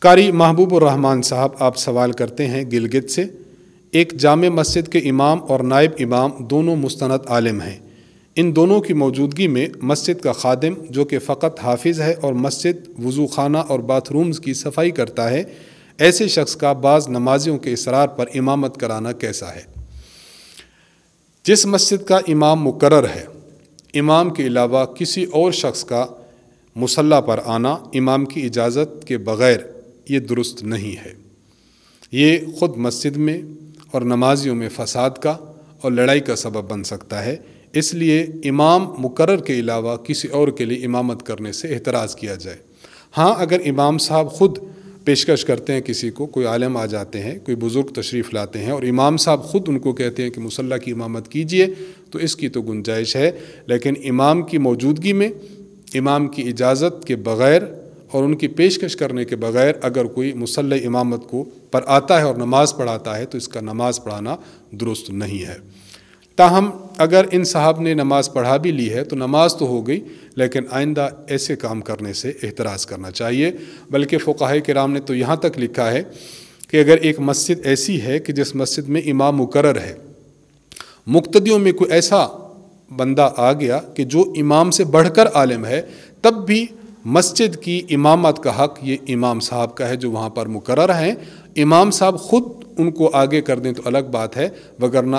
قاری محبوب الرحمان صاحب آپ سوال کرتے ہیں گلگت سے، ایک جامع مسجد کے امام اور نائب امام دونوں مستند عالم ہیں، ان دونوں کی موجودگی میں مسجد کا خادم جو کہ فقط حافظ ہے اور مسجد وضو خانہ اور باتھ رومز کی صفائی کرتا ہے، ایسے شخص کا بعض نمازیوں کے اصرار پر امامت کرانا کیسا ہے؟ جس مسجد کا امام مقرر ہے، امام کے علاوہ کسی اور شخص کا مصلی پر آنا امام کی اجازت کے بغیر یہ درست نہیں ہے۔ یہ خود مسجد میں اور نمازیوں میں فساد کا اور لڑائی کا سبب بن سکتا ہے، اس لیے امام مقرر کے علاوہ کسی اور کے لیے امامت کرنے سے احتراز کیا جائے۔ ہاں، اگر امام صاحب خود پیشکش کرتے ہیں، کسی کو کوئی عالم آ جاتے ہیں، کوئی بزرگ تشریف لاتے ہیں اور امام صاحب خود ان کو کہتے ہیں کہ مصلی کی امامت کیجئے، تو اس کی تو گنجائش ہے، لیکن امام کی موجودگی میں امام کی اجازت کے بغیر اور ان کی پیشکش کرنے کے بغیر اگر کوئی مصلی امامت کو پر آتا ہے اور نماز پڑھاتا ہے تو اس کا نماز پڑھانا درست نہیں ہے۔ تاہم اگر ان صاحب نے نماز پڑھا بھی لی ہے تو نماز تو ہو گئی، لیکن آئندہ ایسے کام کرنے سے احتراز کرنا چاہیے۔ بلکہ فقہائے کرام نے تو یہاں تک لکھا ہے کہ اگر ایک مسجد ایسی ہے کہ جس مسجد میں امام مقرر ہے، مقتدیوں میں کوئی ایسا بندہ آ گیا کہ جو امام سے بڑھ کر عالم ہے، تب بھی مسجد کی امامت کا حق یہ امام صاحب کا ہے جو وہاں پر مقرر ہیں۔ امام صاحب خود ان کو آگے کر دیں تو الگ بات ہے، وگرنہ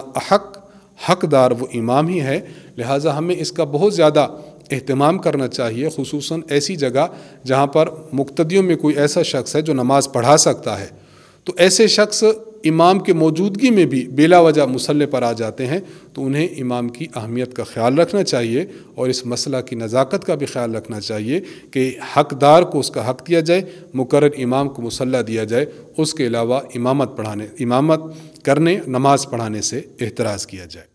حقدار وہ امام ہی ہے۔ لہٰذا ہمیں اس کا بہت زیادہ اہتمام کرنا چاہیے، خصوصاً ایسی جگہ جہاں پر مقتدیوں میں کوئی ایسا شخص ہے جو نماز پڑھا سکتا ہے، تو ایسے شخص امام کے موجودگی میں بھی بلا وجہ مصلی پر آ جاتے ہیں تو انہیں امام کی اہمیت کا خیال رکھنا چاہیے اور اس مسئلہ کی نزاکت کا بھی خیال رکھنا چاہیے کہ حقدار کو اس کا حق دیا جائے، مقرر امام کو مصلی دیا جائے، اس کے علاوہ امامت کرنے، نماز پڑھانے سے احتراز کیا جائے۔